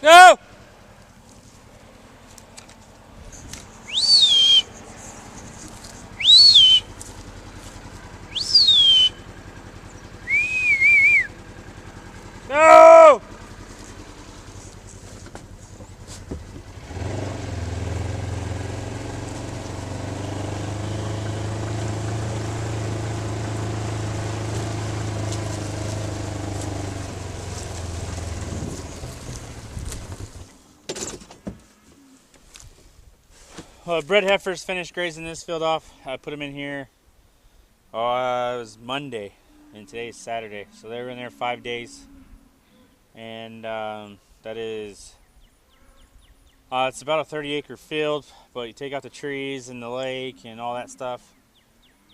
No! No! Well, Bred heifers finished grazing this field off. I put them in here. It was Monday, and today is Saturday. So they were in there 5 days, and that is it's about a 30-acre field. But you take out the trees and the lake and all that stuff.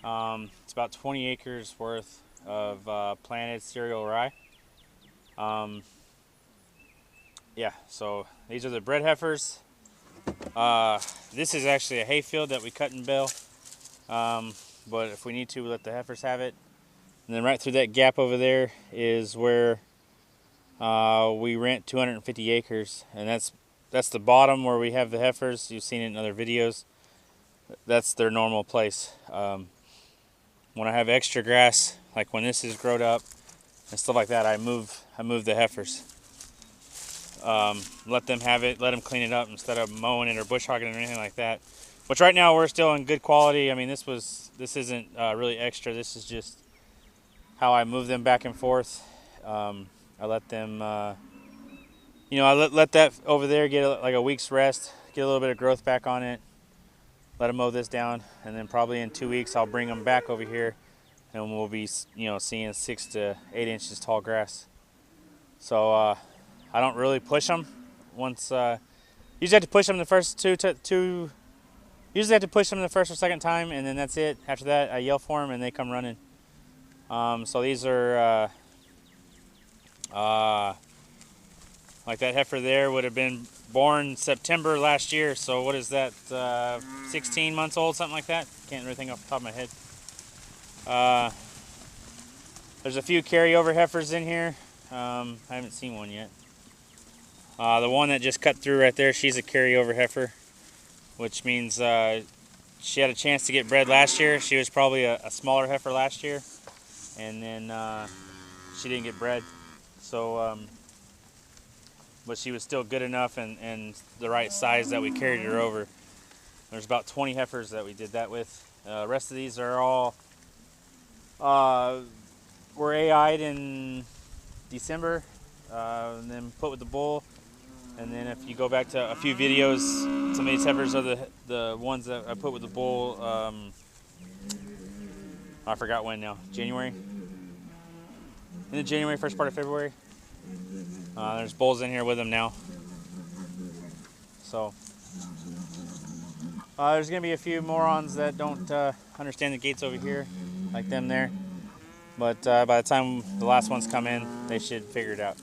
It's about 20 acres worth of planted cereal rye. Yeah, so these are the Bred heifers. This is actually a hay field that we cut and bale. But if we need to, we let the heifers have it. And then right through that gap over there is where we rent 250 acres, and that's the bottom where we have the heifers. You've seen it in other videos. That's their normal place. When I have extra grass, like when this is growed up and stuff like that, I move the heifers. Let them have it, let them clean it up instead of mowing it or bush hogging it or anything like that. Which right now we're still in good quality. I mean, this isn't really extra. This is just how I move them back and forth. I let them, I let that over there get like a week's rest, get a little bit of growth back on it. Let them mow this down, and then probably in 2 weeks I'll bring them back over here, and we'll be, seeing 6 to 8 inches tall grass. So I don't really push them. Usually have to push them the first Usually have to push them the first or second time, and then that's it. After that, I yell for them, and they come running. So these are like that heifer there would have been born September last year. So what is that? 16 months old, something like that. Can't really think off the top of my head. There's a few carryover heifers in here. I haven't seen one yet. The one that just cut through right there, she's a carryover heifer, which means she had a chance to get bred last year. She was probably a smaller heifer last year, and then she didn't get bred. So, but she was still good enough and the right size that we carried her over. There's about 20 heifers that we did that with. The rest of these are all were AI'd in December, and then put with the bull. And then if you go back to a few videos, some of these heifers are the ones that I put with the bull. I forgot when now. January? In the January, first part of February. There's bulls in here with them now. So there's going to be a few morons that don't understand the gates over here, like them there. But by the time the last ones come in, they should figure it out.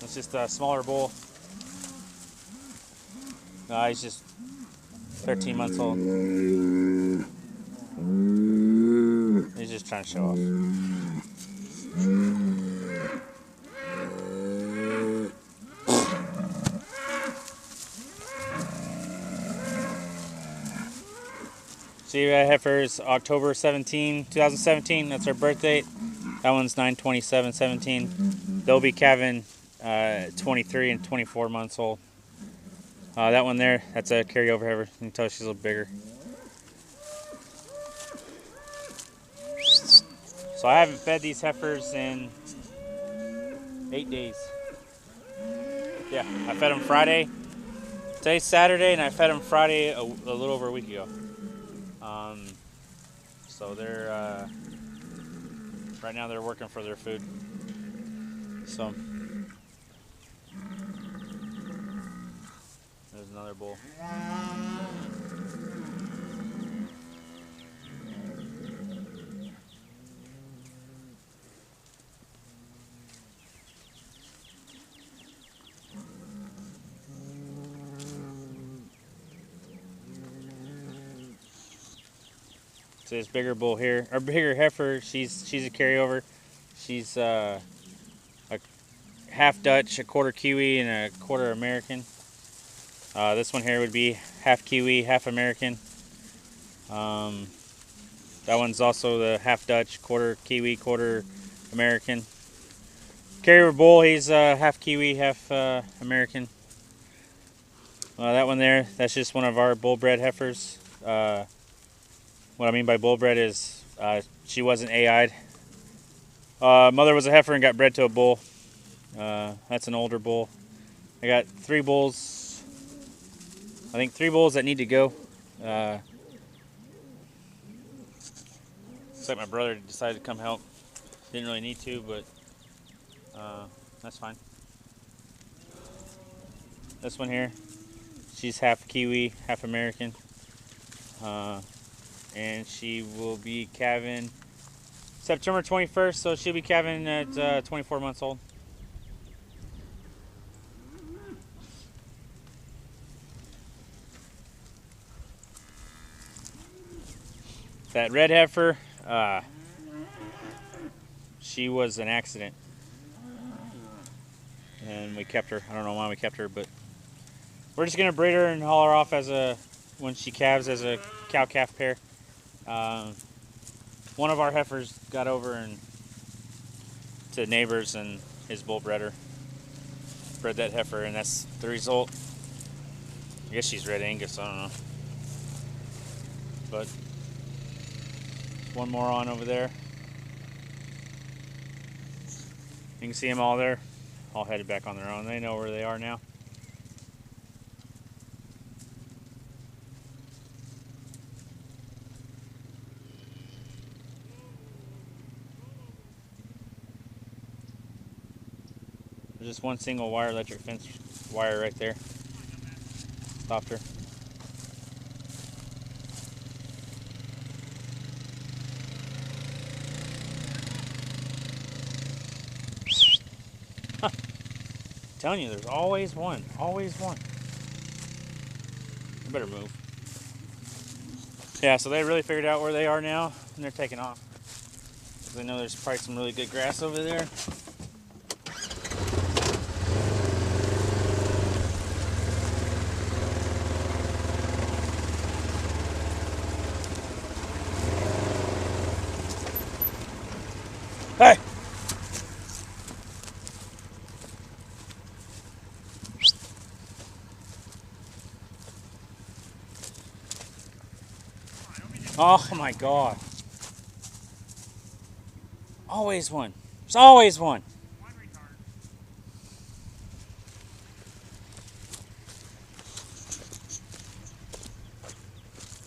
It's just a smaller bull. He's just 13 months old. He's just trying to show off. See, that heifer's October 17, 2017. That's our birth date. That one's 9/27/17. They'll be calving 23 and 24 months old. That one there, that's a carryover heifer. You can tell she's a little bigger. So I haven't fed these heifers in 8 days. Yeah, I fed them Friday. Today's Saturday, and I fed them Friday a little over a week ago. So they're right now they're working for their food. So there's another bull. So this bigger bull here, or bigger heifer, she's a carryover. She's a half Dutch, a quarter Kiwi, and a quarter American. This one here would be half Kiwi, half American. That one's also the half Dutch, quarter Kiwi, quarter American. Carrier bull, he's half Kiwi, half American. That one there, that's just one of our bull bred heifers. What I mean by bull bred is she wasn't AI'd. Mother was a heifer and got bred to a bull. That's an older bull. I got 3 bulls. I think 3 bulls that need to go. Looks like my brother decided to come help. Didn't really need to, but that's fine. This one here, she's half Kiwi, half American. And she will be calving September 21st, so she'll be calving at 24 months old. That red heifer, she was an accident, and we kept her. I don't know why we kept her, but we're just gonna breed her and haul her off as when she calves as a cow-calf pair. One of our heifers got over and to neighbors, and his bull bred that heifer, and that's the result. I guess she's red Angus, I don't know. But one more on over there. You can see them all there, all headed back on their own. They know where they are now. There's just one single wire electric fence wire right there. Stopped her. Huh. I'm telling you, there's always one. Always one. I better move. Yeah, so they really figured out where they are now, and they're taking off. Because they know there's probably some really good grass over there. Hey! Oh my God. Always one. There's always one.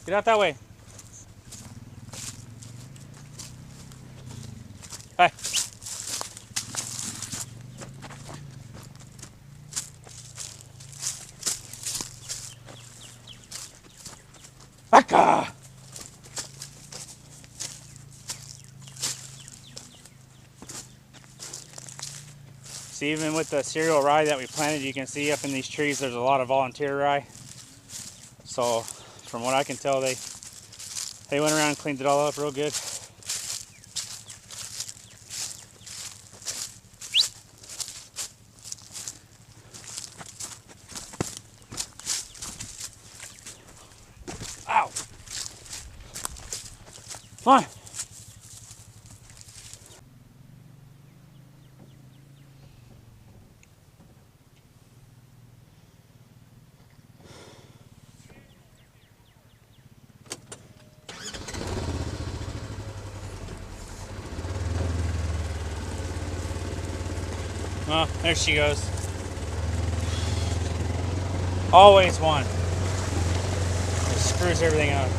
Get out that way. Hi. Aka! See, even with the cereal rye that we planted, you can see up in these trees there's a lot of volunteer rye. So from what I can tell, they went around and cleaned it all up real good. Ow! Come on! Oh, there she goes. Always one. It screws everything up.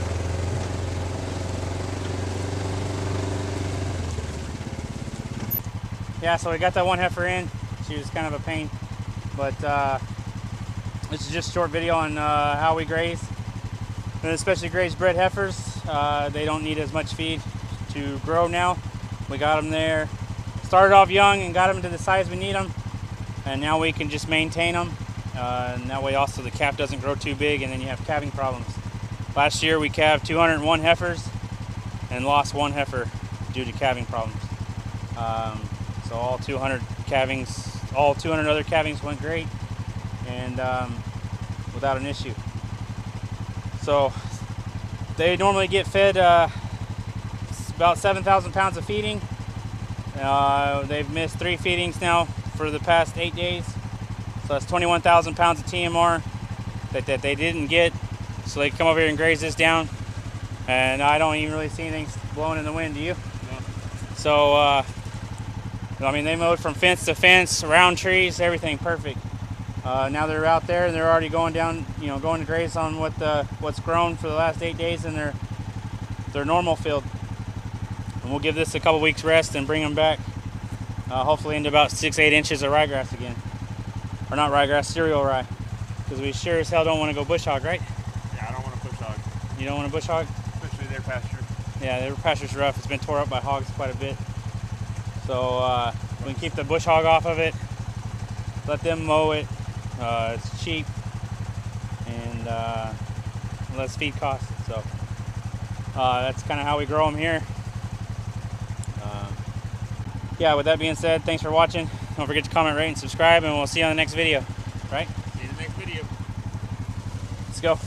Yeah, so we got that one heifer in. She was kind of a pain. But this is just a short video on how we graze. And especially grazed bred heifers. They don't need as much feed to grow now. We got them there. Started off young and got them to the size we need them, and now we can just maintain them, and that way also the calf doesn't grow too big and then you have calving problems. Last year we calved 201 heifers and lost 1 heifer due to calving problems. So all 200 calvings, all 200 other calvings went great, and without an issue. So they normally get fed about 7,000 pounds of feeding. They've missed 3 feedings now for the past 8 days. So that's 21,000 pounds of TMR that they didn't get. So they come over here and graze this down. And I don't even really see anything blowing in the wind, do you? No. So, I mean, they mowed from fence to fence, around trees, everything perfect. Now they're out there and they're already going down, going to graze on what's grown for the last 8 days in their normal field. And we'll give this a couple weeks rest and bring them back, hopefully into about 6-8 inches of ryegrass again. Or not ryegrass, cereal rye. Because we sure as hell don't want to go bush hog, right? Yeah, I don't want to bush hog. You don't want to bush hog? Especially their pasture. Yeah, their pasture's rough. It's been tore up by hogs quite a bit. So we can keep the bush hog off of it, let them mow it. It's cheap and less feed costs. So that's kind of how we grow them here. Yeah, with that being said, thanks for watching. Don't forget to comment, rate, and subscribe, and we'll see you on the next video. Right? See you in the next video. Let's go.